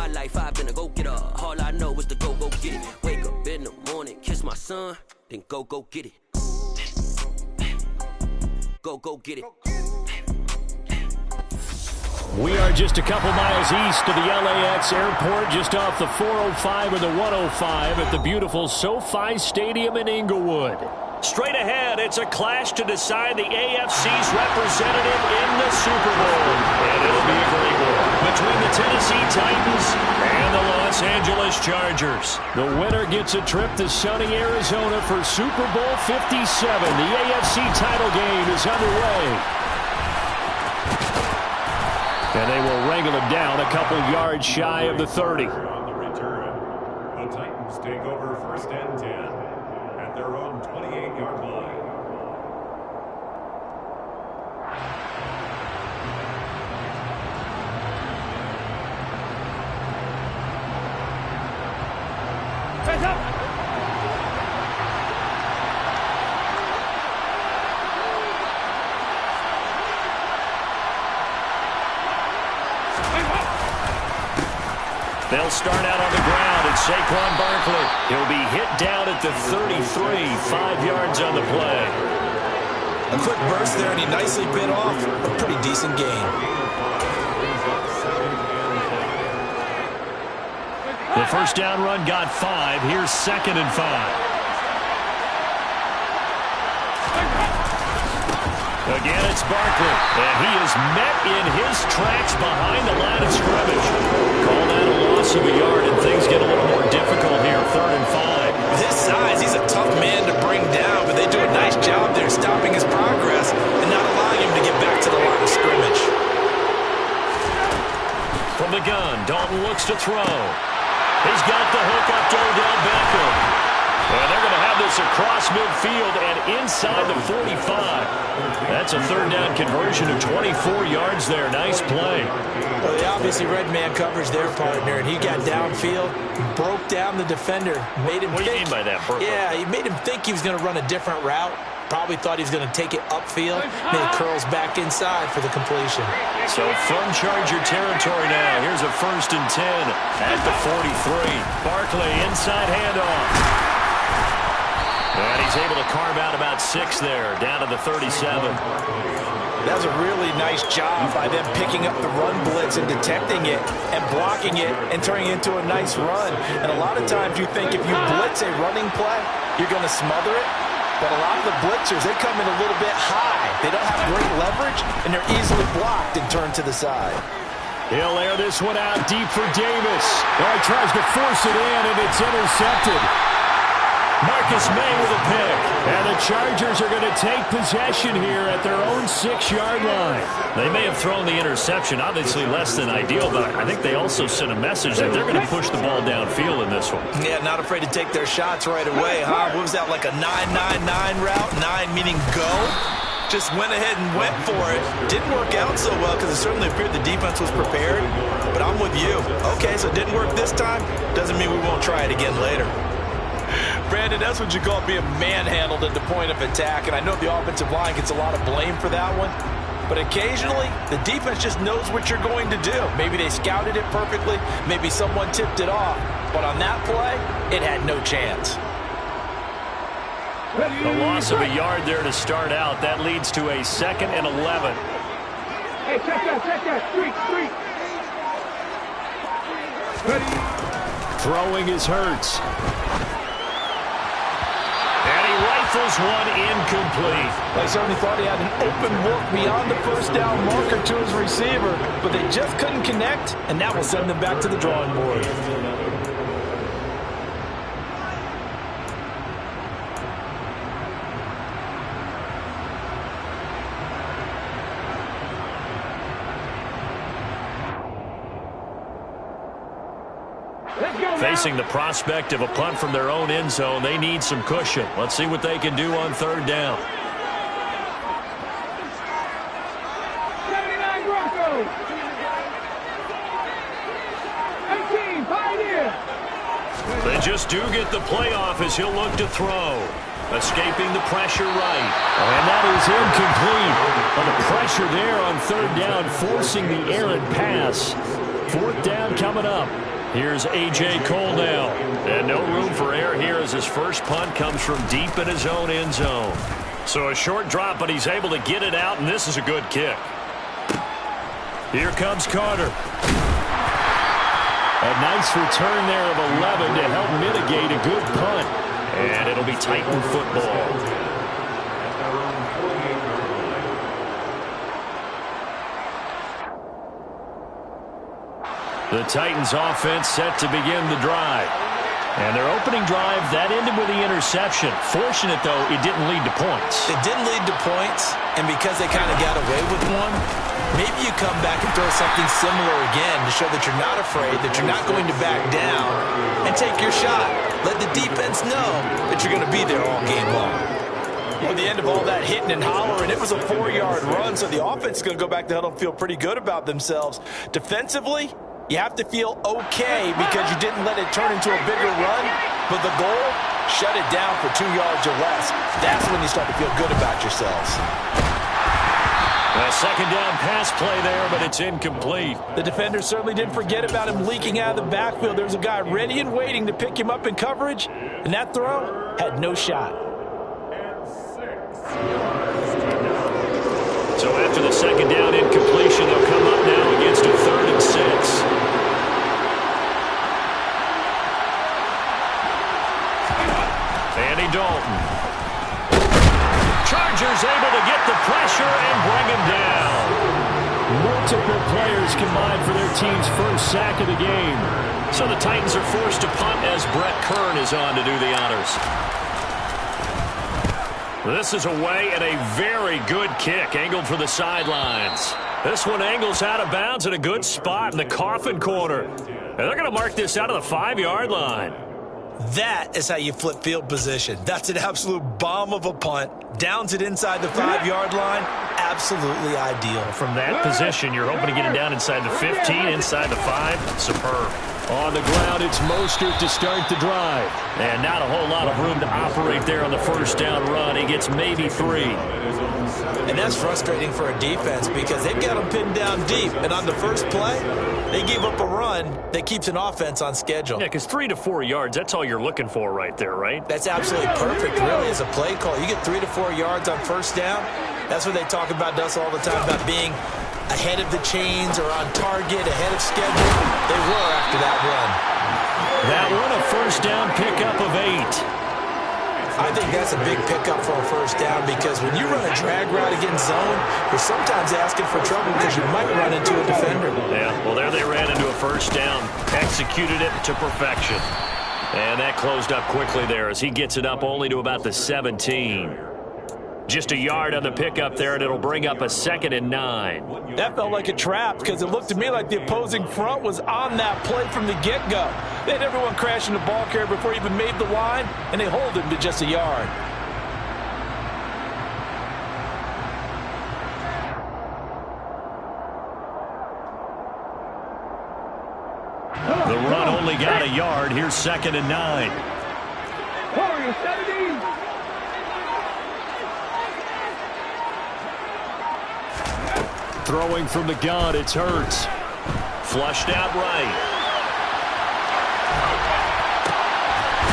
my life, I've been a go-getter. All I know is to go get it. Wake up in the morning, kiss my son, then go get it. Go get it. We are just a couple miles east of the LAX airport, just off the 405 and the 105 at the beautiful SoFi Stadium in Inglewood. Straight ahead, it's a clash to decide the AFC's representative in the Super Bowl. And it'll be a great one between the Tennessee Titans and the Los Angeles Chargers. The winner gets a trip to sunny Arizona for Super Bowl 57. The AFC title game is underway. And they will wrangle it down a couple yards shy of the 30. On the return, the Titans take over 1st and 10 at their own 28-yard line. Hands up! They'll start out on the ground, and Saquon Barkley. He'll be hit down at the 33, 5 yards on the play. A quick burst there, and he nicely bit off a pretty decent gain. The first down run got 5. Here's 2nd and 5. Again, it's Barkley, and he is met in his tracks behind the line of scrimmage. Call that a loss of a yard, and things get a little more difficult here, 3rd and 5. With his size, he's a tough man to bring down, but they do a nice job there stopping his progress and not allowing him to get back to the line of scrimmage. From the gun, Dalton looks to throw. He's got the hook up to Odell Beckham. And they're going to have this across midfield and inside the 45. That's a 3rd down conversion of 24 yards there. Nice play. Well, they obviously read man coverage their partner, and he got downfield, broke down the defender, made him What do you mean by that, Burkle? Yeah, he made him think he was going to run a different route. Probably thought he was going to take it upfield, and it curls back inside for the completion. So from Charger territory now, here's a 1st and 10 at the 43. Barkley inside handoff. And he's able to carve out about 6 there, down to the 37. That was a really nice job by them picking up the run blitz and detecting it and blocking it and turning it into a nice run. And a lot of times you think if you blitz a running play, you're going to smother it. But a lot of the blitzers, they come in a little bit high. They don't have great leverage, and they're easily blocked and turned to the side. He'll air this one out deep for Davis. Oh, he tries to force it in, and it's intercepted. Marcus May with a pick. And the Chargers are going to take possession here at their own 6-yard line. They may have thrown the interception, obviously less than ideal, but I think they also sent a message that they're going to push the ball downfield in this one. Yeah, not afraid to take their shots right away, huh? What was that, like a 9-9-9 route? 9 meaning go? Just went ahead and went for it. Didn't work out so well because it certainly appeared the defense was prepared. But I'm with you. Okay, so it didn't work this time. Doesn't mean we won't try it again later. Brandon, that's what you call being manhandled at the point of attack, and I know the offensive line gets a lot of blame for that one, but occasionally the defense just knows what you're going to do. Maybe they scouted it perfectly, maybe someone tipped it off, but on that play, it had no chance. A loss of a yard there to start out. That leads to a 2nd and 11. Hey, check that, street. Throwing is Hurts. And he rifles one incomplete. They certainly thought he had an open look beyond the 1st down marker to his receiver, but they just couldn't connect, and that will send them back to the drawing board. Facing the prospect of a punt from their own end zone, they need some cushion. Let's see what they can do on 3rd down. 79 Broncos. 18 Pioneer. They just do get the playoff as he'll look to throw. Escaping the pressure right. And that is incomplete. On the pressure there on 3rd down, forcing the errant pass. 4th down coming up. Here's A.J. Cole now. And no room for error here as his first punt comes from deep in his own end zone. So a short drop, but he's able to get it out, and this is a good kick. Here comes Carter. A nice return there of 11 to help mitigate a good punt. And it'll be Titan football. The Titans offense set to begin the drive. And their opening drive, that ended with the interception. Fortunate, though, it didn't lead to points. It didn't lead to points, and because they kind of got away with one, maybe you come back and throw something similar again to show that you're not afraid, that you're not going to back down, and take your shot. Let the defense know that you're going to be there all game long. At the end of all that hitting and hollering, it was a 4-yard run, so the offense is going to go back to huddle and feel pretty good about themselves. Defensively, you have to feel okay because you didn't let it turn into a bigger run, but the goal, shut it down for 2 yards or less. That's when you start to feel good about yourselves. A second down pass play there, but it's incomplete. The defender certainly didn't forget about him leaking out of the backfield. There's a guy ready and waiting to pick him up in coverage, and that throw had no shot. So after the second down incompletion, they'll come up now against a 3rd and 6. Andy Dalton. Chargers able to get the pressure and bring him down. Multiple players combined for their team's first sack of the game. So the Titans are forced to punt as Brett Kern is on to do the honors. This is away and a very good kick angled for the sidelines. This one angles out of bounds in a good spot in the coffin corner. And they're going to mark this out of the 5-yard line. That is how you flip field position. That's an absolute bomb of a punt. Downs it inside the 5-yard line. Absolutely ideal. From that position, you're hoping to get it down inside the 15, inside the 5. Superb. On the ground, it's Mostert to start the drive. And not a whole lot of room to operate there on the first down run. He gets maybe 3. And that's frustrating for a defense because they've got them pinned down deep. And on the first play, they gave up a run that keeps an offense on schedule. Yeah, because 3 to 4 yards, that's all you're looking for right there, right? That's absolutely perfect, really, as a play call. You get 3 to 4 yards on first down. That's what they talk about, Dust, all the time, about being ahead of the chains or on target, ahead of schedule. They were after that run. That one, a first down pickup of 8. I think that's a big pickup for a first down because when you run a drag route against zone, you're sometimes asking for trouble because you might run into a defender. Yeah, well, there they ran into a first down, executed it to perfection. And that closed up quickly there as he gets it up only to about the 17. Just a yard on the pickup there, and it'll bring up a 2nd and 9. That felt like a trap because it looked to me like the opposing front was on that play from the get-go. They had everyone crashing the ball carrier before he even made the line, and they hold him to just a yard. The run only got a yard. Here's 2nd and 9. Warriors 17. Throwing from the gun, it's Hurts. Flushed out right.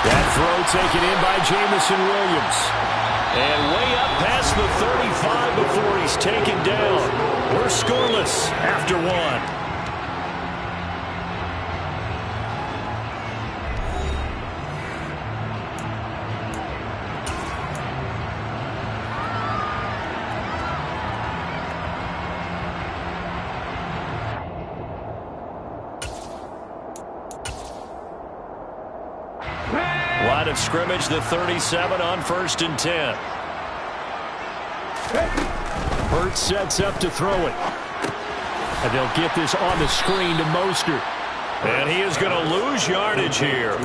That throw taken in by Jamison Williams. And way up past the 35 before he's taken down. We're scoreless after 1. Line of scrimmage, the 37 on 1st and 10. Hurts sets up to throw it. And they'll get this on the screen to Mostert. And he is going to lose yardage here.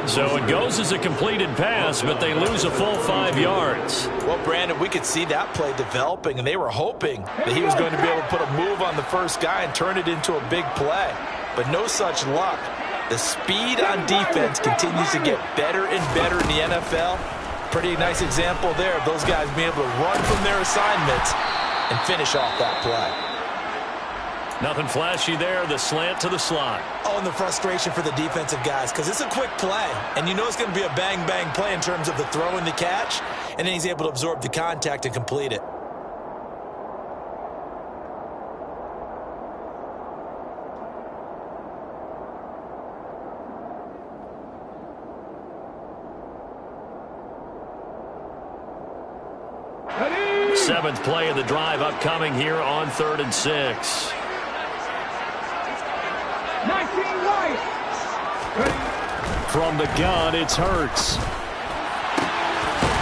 So it goes as a completed pass, but they lose a full 5 yards. Well, Brandon, we could see that play developing, and they were hoping that he was going to be able to put a move on the first guy and turn it into a big play. But no such luck. The speed on defense continues to get better and better in the NFL. Pretty nice example there of those guys being able to run from their assignments and finish off that play. Nothing flashy there, the slant to the slot. all in the frustration for the defensive guys because it's a quick play, and you know it's going to be a bang-bang play in terms of the throw and the catch, and then he's able to absorb the contact and complete it. Seventh play of the drive upcoming here on 3rd and 6. 19 right. From the gun, it's Hurts.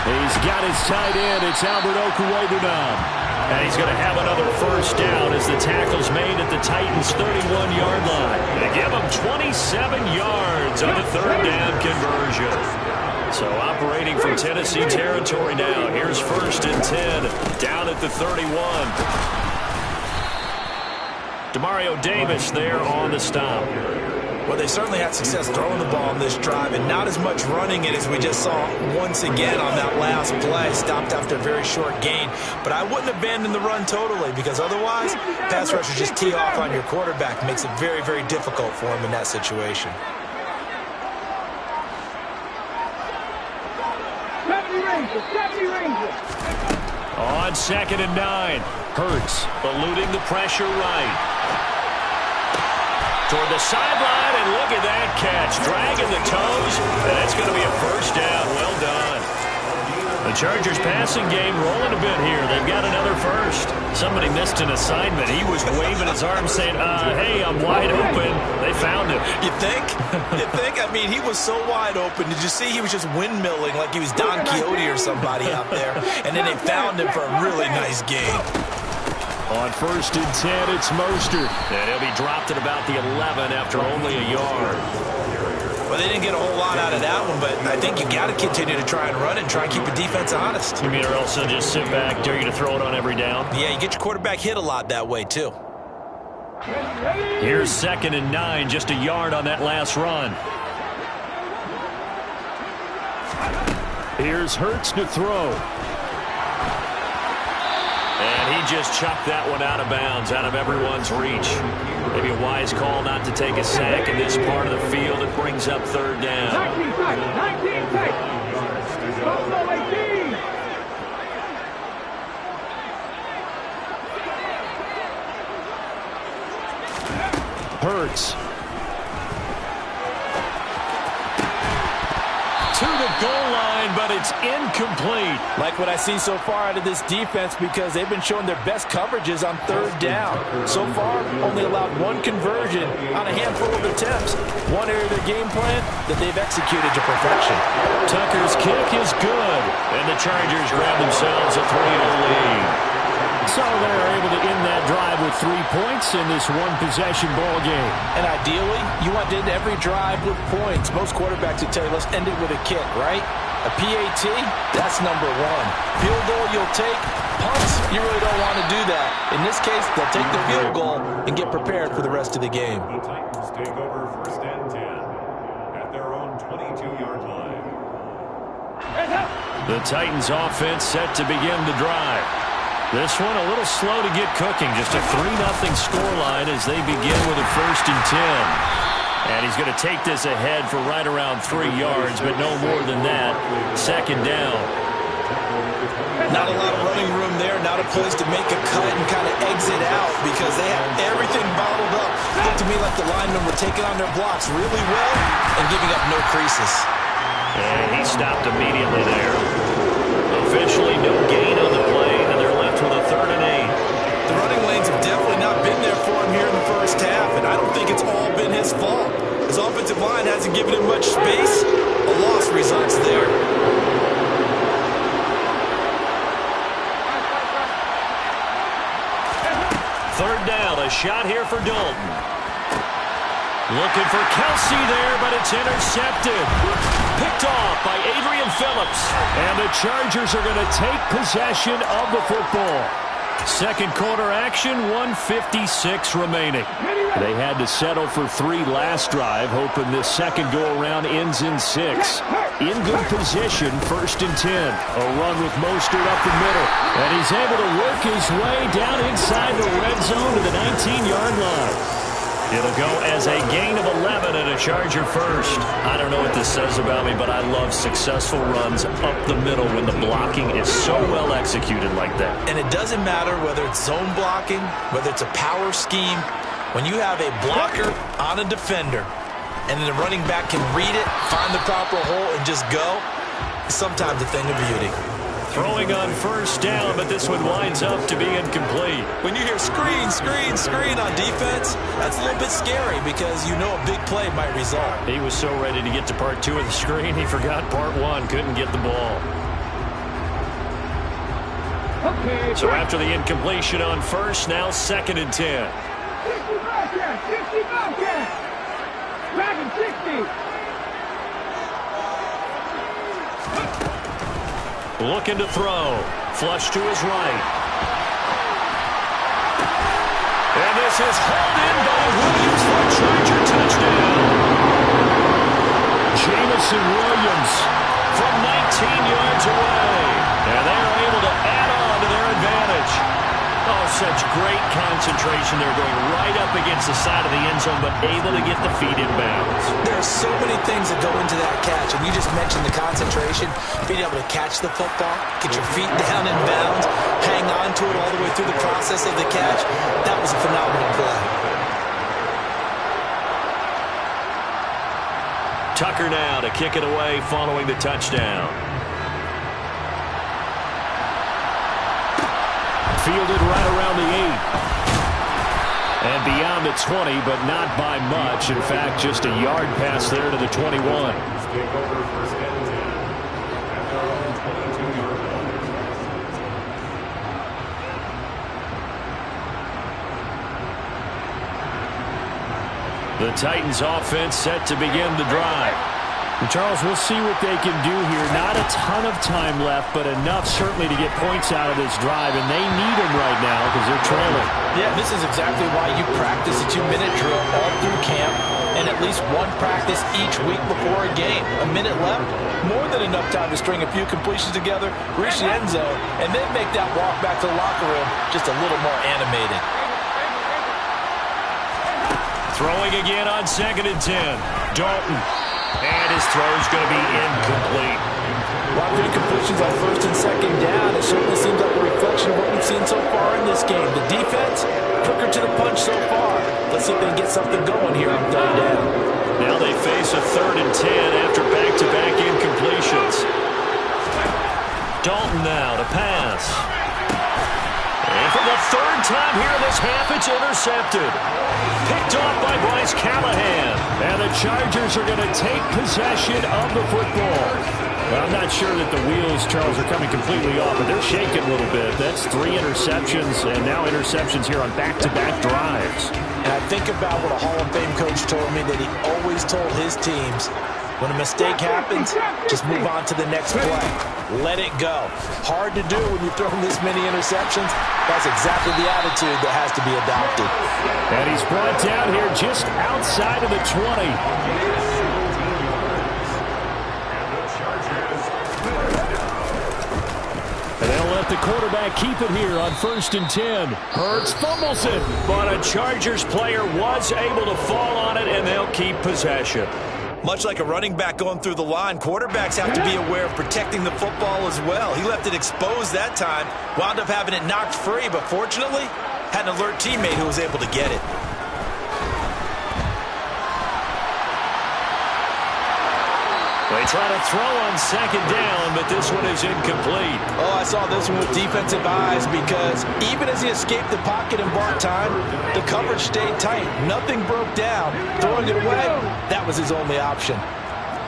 He's got his tight end. It's Albert Okwuegbunam. And he's going to have another first down as the tackle's made at the Titans' 31-yard line. They give him 27 yards on the 3rd down conversion. So operating from Tennessee territory now. Here's 1st and 10 down at the 31. Demario Davis there on the stop. Well, they certainly had success throwing the ball on this drive and not as much running it as we just saw once again on that last play. Stopped after a very short gain. But I wouldn't abandon the run totally because otherwise, pass rushers just tee off on your quarterback. Makes it very, very difficult for him in that situation. 70 Rangers. On 2nd and 9. Hurts eluding the pressure right. Toward the sideline, and look at that catch. Dragging the toes, and that's going to be a first down. Well done. The Chargers passing game rolling a bit here. They've got another first. Somebody missed an assignment. He was waving his arm saying, hey, I'm wide open. They found him. You think? You think? I mean, he was so wide open. Did you see he was just windmilling like he was Don Quixote or somebody out there? And then they found him for a really nice game. On 1st and 10, it's Mostert. And he'll be dropped at about the 11 after only a yard. Well, they didn't get a whole lot out of that one, but I think you got to continue to try and run and try and keep the defense honest. You mean or else they'll just sit back, dare you to throw it on every down? Yeah, you get your quarterback hit a lot that way, too. Here's 2nd and 9, just a yard on that last run. Here's Hurts to throw. And he just chucked that one out of bounds, out of everyone's reach. Maybe a wise call not to take a sack in this part of the field. It brings up 3rd down. 19 take. Go, 18. Hurts. To the goal line, but it's incomplete. Like what I see so far out of this defense because they've been showing their best coverages on 3rd down. So far, only allowed 1 conversion on a handful of attempts. One area of their game plan that they've executed to perfection. Tucker's kick is good, and the Chargers grab themselves a 3-0 lead. So they're able to end that drive with 3 points in this one-possession ball game. And ideally, you want to end every drive with points. Most quarterbacks would tell you, let's end it with a kick, right? A PAT, that's number 1. Field goal you'll take. Punts, you really don't want to do that. In this case, they'll take the field goal and get prepared for the rest of the game. The Titans take over 1st and 10 at their own 22-yard line. The Titans offense set to begin the drive. This one a little slow to get cooking. Just a 3-0 scoreline as they begin with a 1st and 10. And he's going to take this ahead for right around 3 yards, but no more than that. 2nd down. Not a lot of running room there. Not a place to make a cut and kind of exit out because they have everything bottled up. Looked to me like the linemen were taking on their blocks really well and giving up no creases. And he stopped immediately there. Officially no gain on the play, and they're left with a 3rd and 8. The running lanes have definitely not been there for him here in the first half, and I don't think it's all been his fault. His offensive line hasn't given him much space. A loss results there. Third down, a shot here for Dalton. Looking for Kelsey there, but it's intercepted. Picked off by Adrian Phillips. And the Chargers are going to take possession of the football. Second quarter action, 1:56 remaining. They had to settle for 3 last drive, hoping this second go-around ends in 6. In good position, 1st and 10. A run with Mostert up the middle. And he's able to work his way down inside the red zone to the 19-yard line. It'll go as a gain of 11 and a Charger first. I don't know what this says about me, but I love successful runs up the middle when the blocking is so well executed like that. And it doesn't matter whether it's zone blocking, whether it's a power scheme. When you have a blocker on a defender and then the running back can read it, find the proper hole, and just go, it's sometimes a thing of beauty. Throwing on first down, but this one winds up to be incomplete. When you hear screen, screen, screen on defense, that's a little bit scary because you know a big play might result. He was so ready to get to part 2 of the screen, he forgot part 1, couldn't get the ball. Okay. So after the incompletion on first, now 2nd and 10. 60 Bobcats, 60 Bobcats. Dragon 60. Looking to throw. Flush to his right. And this is hauled in by Williams for a Charger touchdown. Jamison Williams from 19 yards away. And they're able to add on to their advantage. Oh, such great concentration. They're going right up against the side of the end zone, but able to get the feet in bounds. There are so many things that go into that catch, and you just mentioned the concentration, being able to catch the football, get your feet down in bounds, hang on to it all the way through the process of the catch. That was a phenomenal play. Tucker now to kick it away following the touchdown. Fielded right around the 8. And beyond the 20, but not by much. In fact, just a yard pass there to the 21. Take over first and 10 at their own 22-yard line. The Titans offense set to begin the drive. And Charles, we'll see what they can do here. Not a ton of time left, but enough certainly to get points out of this drive, and they need them right now because they're trailing. Yeah, this is exactly why you practice a 2-minute drill all through camp and at least one practice each week before a game. A minute left, more than enough time to string a few completions together, reach the end zone, and then make that walk back to the locker room just a little more animated. Throwing again on 2nd and 10. Dalton. And his throw's going to be incomplete. A lot of incompletions on 1st and 2nd down. It certainly seems like a reflection of what we've seen so far in this game. The defense, quicker to the punch so far. Let's see if they can get something going here on 3rd down. Now they face a 3rd and 10 after back-to-back incompletions. Dalton now to pass. And for the 3rd time here in this half, it's intercepted. Picked off by Bryce Callahan. And the Chargers are going to take possession of the football. Well, I'm not sure that the wheels, Charles, are coming completely off, but they're shaking a little bit. That's 3 interceptions, and now interceptions here on back-to-back drives. And I think about what a Hall of Fame coach told me, that he always told his teams, when a mistake happens, just move on to the next play. Let it go. Hard to do when you throw this many interceptions. That's exactly the attitude that has to be adopted. And he's brought down here just outside of the 20. And they'll let the quarterback keep it here on 1st and 10. Hurts fumbles it, but a Chargers player was able to fall on it, and they'll keep possession. Much like a running back going through the line, quarterbacks have to be aware of protecting the football as well. He left it exposed that time, wound up having it knocked free, but fortunately, had an alert teammate who was able to get it. They try to throw on 2nd down, but this one is incomplete. Oh, I saw this one with defensive eyes because even as he escaped the pocket and bought time, the coverage stayed tight. Nothing broke down. Throwing it away, that was his only option.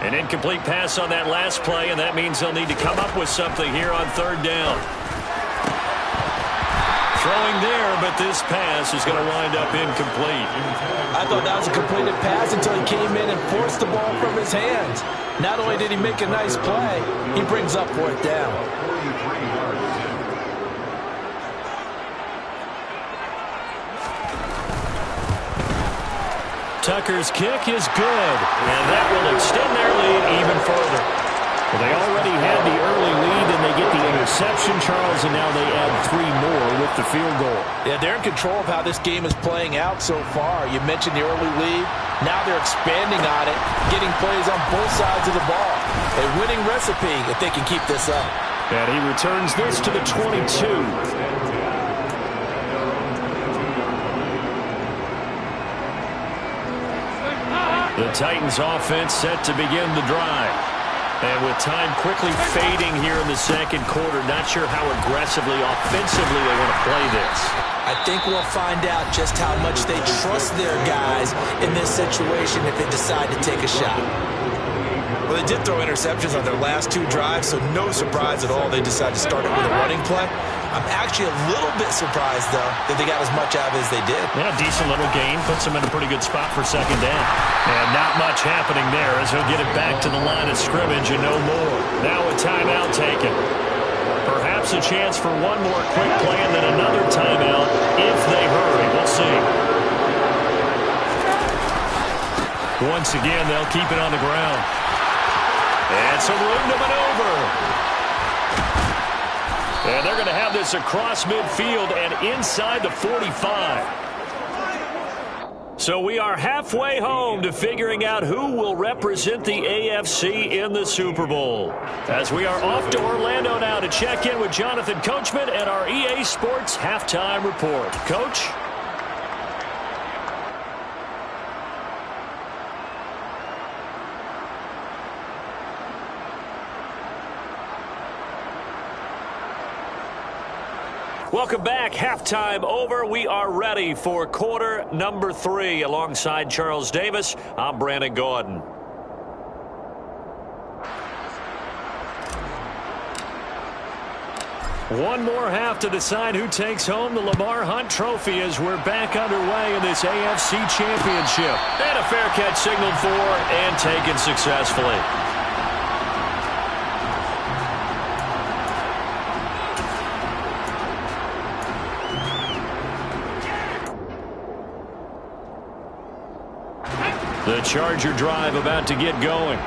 An incomplete pass on that last play, and that means they'll need to come up with something here on 3rd down. Throwing there, but this pass is going to wind up incomplete. I thought that was a completed pass until he came in and forced the ball from his hands. Not only did he make a nice play, he brings up 4th down. Tucker's kick is good, and that will extend their lead even further. Well, they already had the early lead, and they get the interception, Charles, and now they add 3 more with the field goal. Yeah, they're in control of how this game is playing out so far. You mentioned the early lead. Now they're expanding on it, getting plays on both sides of the ball. A winning recipe if they can keep this up. And he returns this to the 22. The Titans offense set to begin the drive. And with time quickly fading here in the second quarter, not sure how aggressively, offensively they want to play this. I think we'll find out just how much they trust their guys in this situation if they decide to take a shot. Well, they did throw interceptions on their last 2 drives, so no surprise at all they decided to start it with a running play. I'm actually a little bit surprised, though, that they got as much out of it as they did. Yeah, decent little gain. Puts them in a pretty good spot for second down. And not much happening there as he'll get it back to the line of scrimmage and no more. Now a timeout taken. Perhaps a chance for one more quick play and then another timeout if they hurry. We'll see. Once again, they'll keep it on the ground. And some room to maneuver. And they're going to have this across midfield and inside the 45. So we are halfway home to figuring out who will represent the AFC in the Super Bowl. As we are off to Orlando now to check in with Jonathan Coachman and our EA Sports Halftime Report. Coach? Welcome back. Halftime over. We are ready for quarter number 3. Alongside Charles Davis, I'm Brandon Gordon. One more half to decide who takes home the Lamar Hunt Trophy as we're back underway in this AFC Championship. And a fair catch signaled for and taken successfully. The Charger drive about to get going.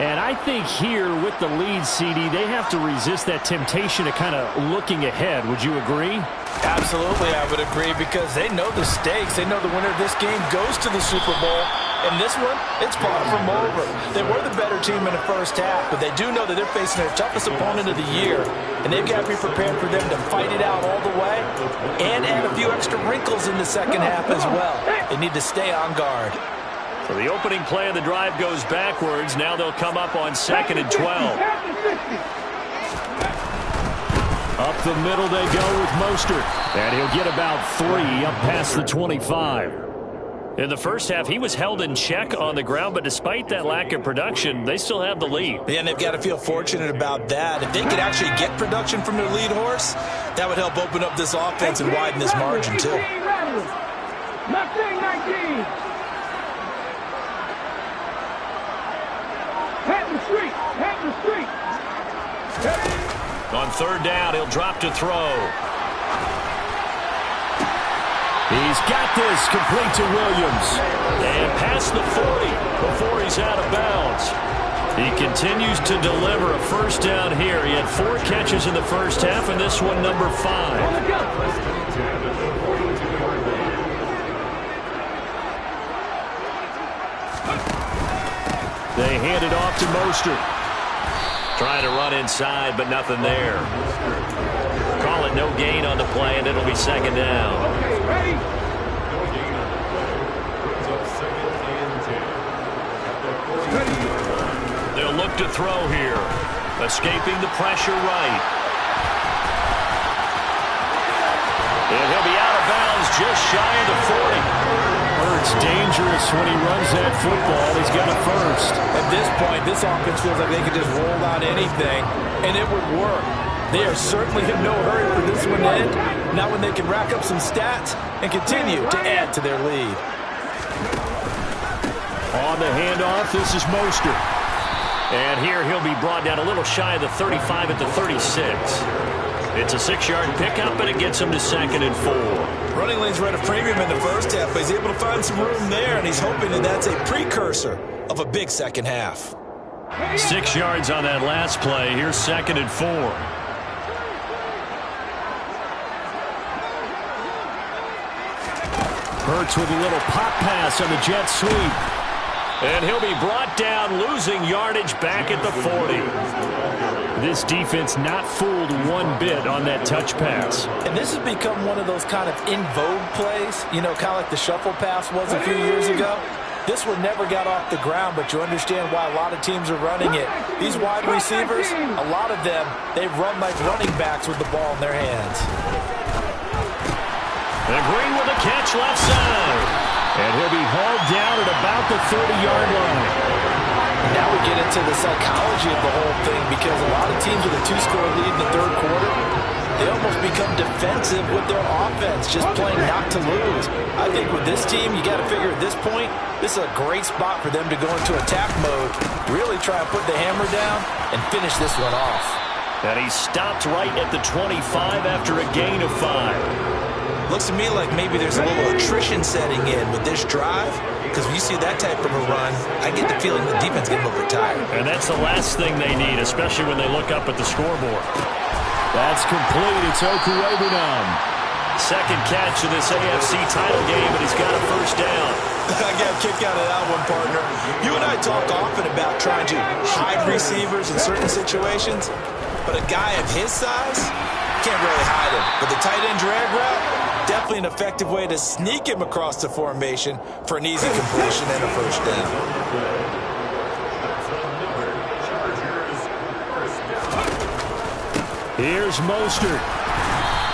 And I think here with the lead, CD, they have to resist that temptation to kind of looking ahead. Would you agree? Absolutely, I would agree, because they know the stakes. They know the winner of this game goes to the Super Bowl. And this one, it's far from over. They were the better team in the first half, but they do know that they're facing their toughest opponent of the year. And they've got to be prepared for them to fight it out all the way and add a few extra wrinkles in the second half as well. They need to stay on guard. So the opening play of the drive goes backwards. Now they'll come up on 2nd and 12. Up the middle they go with Mostert. And he'll get about 3 up past the 25. In the first half, he was held in check on the ground, but despite that lack of production, they still have the lead. Yeah, and they've got to feel fortunate about that. If they could actually get production from their lead horse, that would help open up this offense and widen this margin too. Mustang 19. Patton Street. On 3rd down, he'll drop to throw. He's got this complete to Williams. And past the 40 before he's out of bounds. He continues to deliver a first down here. He had 4 catches in the first half, and this one number 5. They hand it off to Mostert. Trying to run inside, but nothing there. Call it no gain on the play, and it'll be 2nd down. Okay, ready? They'll look to throw here. Escaping the pressure right. And he'll be out of bounds just shy of the 40. It's dangerous when he runs that football. He's got a first. At this point, this offense feels like they could just roll out anything, and it would work. They are certainly in no hurry for this one to end. Not when they can rack up some stats and continue to add to their lead. On the handoff, this is Mostert. And here he'll be brought down a little shy of the 35 at the 36. It's a 6-yard pickup, and it gets him to 2nd and 4. Running lanes were at a premium in the first half, but he's able to find some room there, and he's hoping that that's a precursor of a big second half. 6 yards on that last play. Here's 2nd and 4. Hurts with a little pop pass on the jet sweep. And he'll be brought down, losing yardage back at the 40. This defense not fooled one bit on that touch pass. And this has become one of those kind of in vogue plays, you know, kind of like the shuffle pass was a few years ago. This one never got off the ground, but you understand why a lot of teams are running it. These wide receivers, a lot of them, they run like running backs with the ball in their hands. And Green with a catch left side. And he'll be hauled down at about the 30-yard line. Now we get into the psychology of the whole thing, because a lot of teams with a 2-score lead in the third quarter, they almost become defensive with their offense, just playing not to lose. I think with this team, you got to figure at this point, this is a great spot for them to go into attack mode, really try and put the hammer down and finish this one off. And he stopped right at the 25 after a gain of 5. Looks to me like maybe there's a little attrition setting in with this drive, because when you see that type of a run, I get the feeling the defense getting a little bit tired. And that's the last thing they need, especially when they look up at the scoreboard. That's complete. It's Okuegbunam. Second catch of this AFC title game, and he's got a first down. I got a kick out of that one, partner. You and I talk often about trying to hide receivers in certain situations, but a guy of his size can't really hide him. But the tight end drag route, definitely an effective way to sneak him across the formation for an easy completion and a first down. Here's Mostert.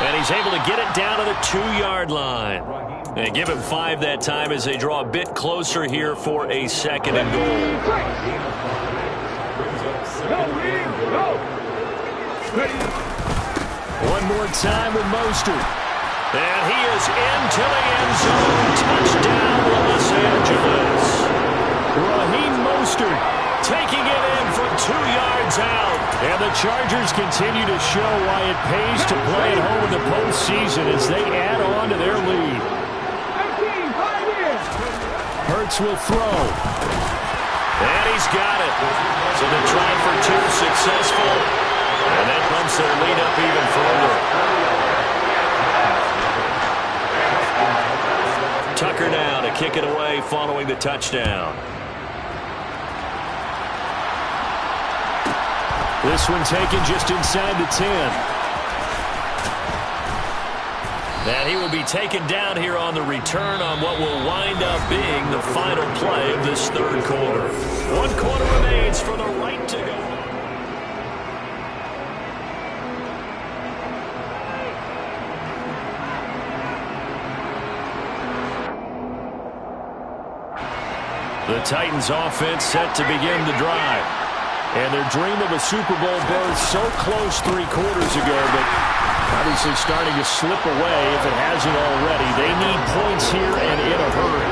And he's able to get it down to the 2-yard line. And give him 5 that time as they draw a bit closer here for a 2nd and goal. One more time with Mostert. And he is into the end zone. Touchdown, Los Angeles. Raheem Mostert taking it in from 2 yards out. And the Chargers continue to show why it pays to play at home in the postseason as they add on to their lead. Hurts will throw. And he's got it. So the try for 2 successful. And that bumps their lead up even further. Tucker now to kick it away following the touchdown. This one taken just inside the 10. And he will be taken down here on the return on what will wind up being the final play of this third quarter. 1 quarter remains for the right to go. The Titans offense set to begin the drive. And their dream of a Super Bowl berth so close 3 quarters ago, but obviously starting to slip away if it hasn't already. They need points here and in a hurry.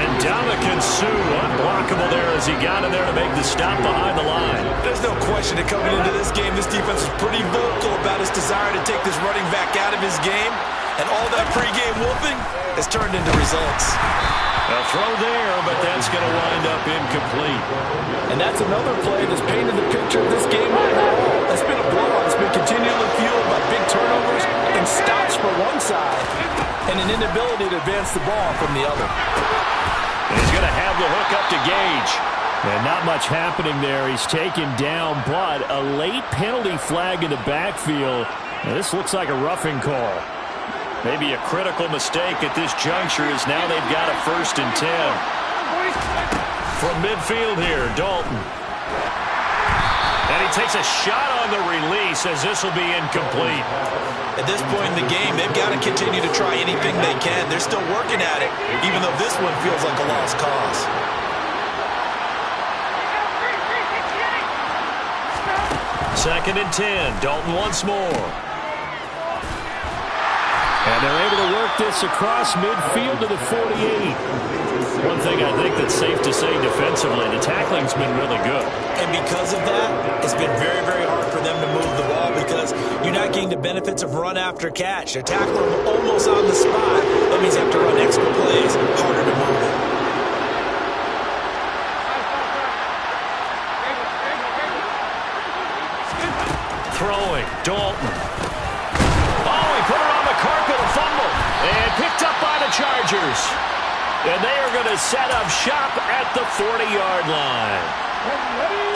And Ndamukong Suh unblockable there as he got in there to make the stop behind the line. There's no question that coming into this game, this defense was pretty vocal about his desire to take this running back out of his game. And all that pregame whooping has turned into results. A throw there, but that's going to wind up incomplete. And that's another play that's painted the picture of this game overall. It's been a blowout. It's been continually fueled by big turnovers and stops for one side and an inability to advance the ball from the other. And he's going to have the hook up to Gage. And not much happening there. He's taken down, but a late penalty flag in the backfield. Now, this looks like a roughing call. Maybe a critical mistake at this juncture as now they've got a 1st and 10. From midfield here, Dalton. And he takes a shot on the release as this will be incomplete. At this point in the game, they've got to continue to try anything they can. They're still working at it, even though this one feels like a lost cause. Second and 10. Dalton once more. And they're able to work this across midfield to the 48. One thing I think that's safe to say defensively, the tackling's been really good. And because of that, it's been very, very hard for them to move the ball because you're not getting the benefits of run after catch. They're tackling them almost on the spot. That means they have to run extra plays, harder to move it. throwing. Dalton. Oh, he put it on the carpet, a fumble. And picked up by the Chargers. And they are going to set up shop at the 40-yard line.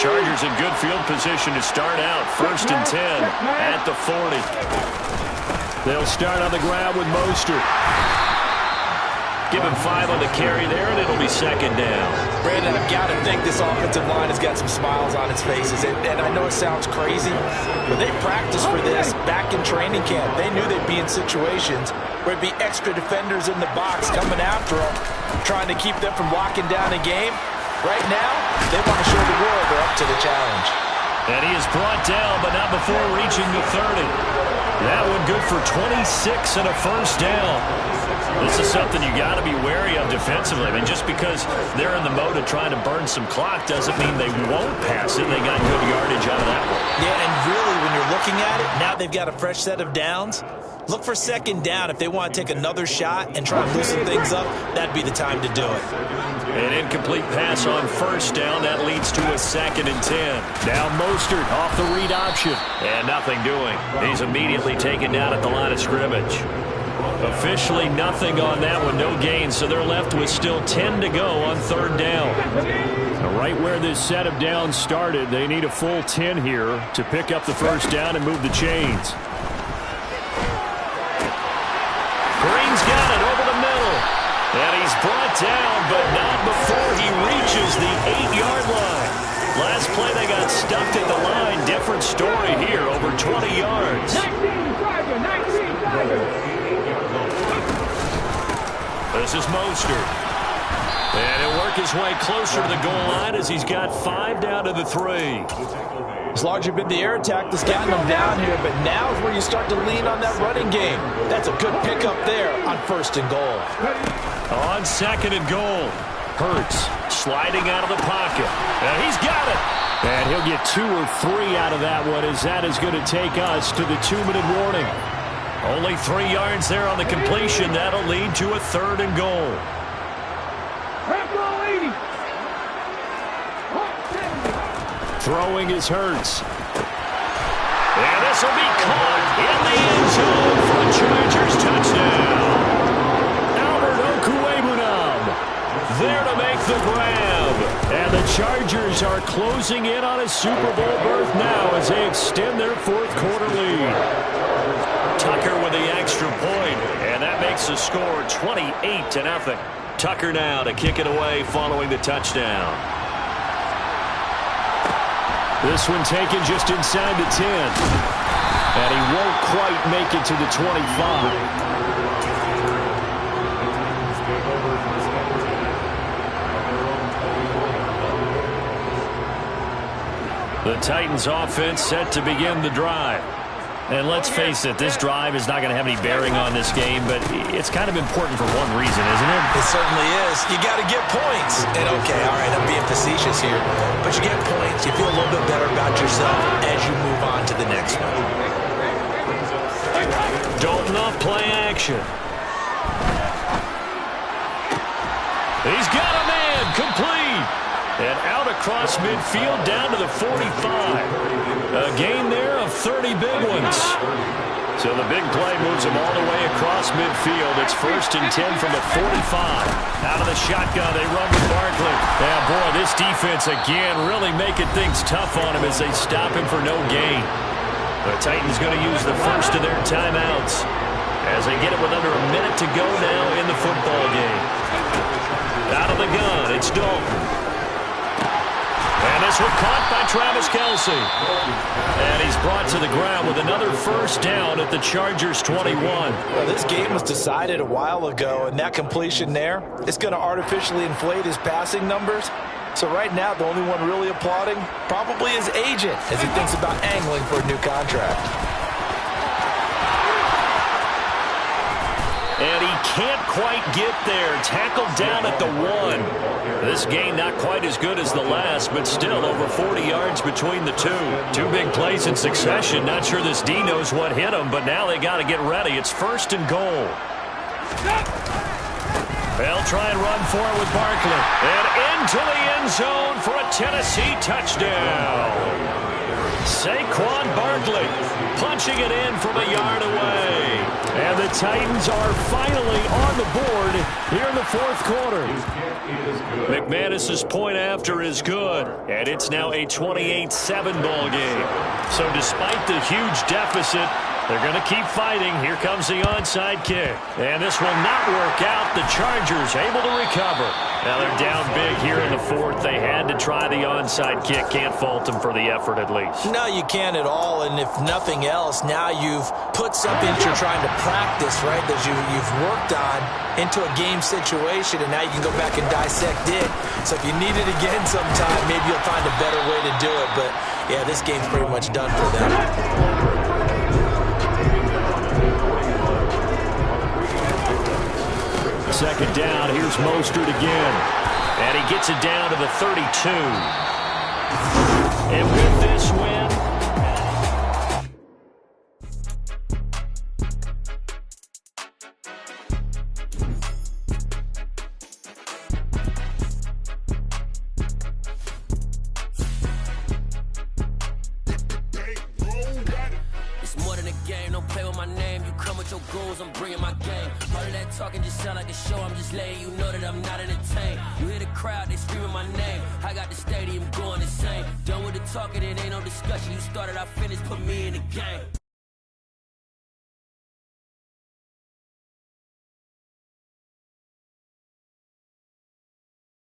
Chargers in good field position to start out. 1st and 10 at the 40. They'll start on the ground with Mostert. Give him 5 on the carry there, and it'll be 2nd down. Brandon, I've got to think this offensive line has got some smiles on its faces. And I know it sounds crazy, but they practiced for this back in training camp. They knew they'd be in situations where it'd be extra defenders in the box coming after them, trying to keep them from locking down a game. Right now, they want to show the world they're up to the challenge. And he is brought down, but not before reaching the 30. That one good for 26 and a 1st down. This is something you got to be wary of defensively. I mean, just because they're in the mode of trying to burn some clock doesn't mean they won't pass it. They got good yardage out of that one. Yeah, and really, when you're looking at it, now they've got a fresh set of downs. Look for 2nd down. If they want to take another shot and try to loosen things up, that'd be the time to do it. An incomplete pass on 1st down. That leads to a 2nd and 10. Now Mostert off the read option. And nothing doing. He's immediately taken down at the line of scrimmage. Officially nothing on that one. No gain. So they're left with still 10 to go on 3rd down. Now, right where this set of downs started, they need a full 10 here to pick up the 1st down and move the chains. Green's got it over the middle. And he's brought down, but not before he reaches the 8-yard line. Last play, they got stuck at the line. Different story here, over 20 yards. 19 This is Mostert. And he'll work his way closer to the goal line as he's got 5 down to the 3. It's largely been the air attack that's gotten them down here, but now is where you start to lean on that running game. That's a good pickup there on 1st and goal. On 2nd and goal, Hurts sliding out of the pocket. And he's got it. And he'll get 2 or 3 out of that one, as that is going to take us to the 2-minute warning. Only 3 yards there on the completion. That'll lead to a 3rd and goal. Throwing is Hurts. And this will be caught in the end zone for a Chargers touchdown. Albert Okwuegbunam there to make the grab. And the Chargers are closing in on a Super Bowl berth now as they extend their 4th quarter lead. Tucker with the extra point, and that makes the score 28-0. Tucker now to kick it away following the touchdown. This one taken just inside the 10. And he won't quite make it to the 25. The Titans offense set to begin the drive. And let's face it, this drive is not going to have any bearing on this game, but it's kind of important for one reason, isn't it? It certainly is. You got to get points. And okay, all right, I'm being facetious here, but you get points, you feel a little bit better about yourself as you move on to the next one. Dalton off play action. He's got a man, complete. And out across midfield down to the 45. A gain there of 30 big ones. So the big play moves them all the way across midfield. It's 1st and 10 from the 45. Out of the shotgun, they run with Barkley. Yeah, boy, this defense again really making things tough on him as they stop him for no gain. The Titans going to use the first of their timeouts as they get it with under a minute to go now in the football game. Out of the gun, it's Dalton. And this one caught by Travis Kelce. And he's brought to the ground with another 1st down at the Chargers 21. Well, this game was decided a while ago, and that completion there is going to artificially inflate his passing numbers. So right now, the only one really applauding probably his agent as he thinks about angling for a new contract. And he can't quite get there. Tackled down at the 1. This game not quite as good as the last, but still over 40 yards between the two. 2 big plays in succession. Not sure this D knows what hit him, but now they got to get ready. It's 1st and goal. They'll try and run for it with Barkley. And into the end zone for a Tennessee touchdown. Saquon Barkley punching it in from a yard away. And the Titans are finally on the board here in the fourth quarter. McManus's point after is good, and it's now a 28-7 ball game. So despite the huge deficit, they're going to keep fighting. Here comes the onside kick. And this will not work out. The Chargers able to recover. Now they're down big here in the fourth. They had to try the onside kick. Can't fault them for the effort at least. No, you can't at all. And if nothing else, now you've put something that you're trying to practice, right, that you've worked on into a game situation, and now you can go back and dissect it. So if you need it again sometime, maybe you'll find a better way to do it. But, yeah, this game's pretty much done for them. Second down, here's Mostert again. And he gets it down to the 32. And with this win, it's more than a game, don't play with my name. You come with your goals, I'm bringing my game. All of that talking just sound like a show, I'm just letting you know that I'm not entertained. You hear the crowd, they screaming my name. I got the stadium going insane. Done with the talking, it ain't no discussion. You started, I finished, put me in the game.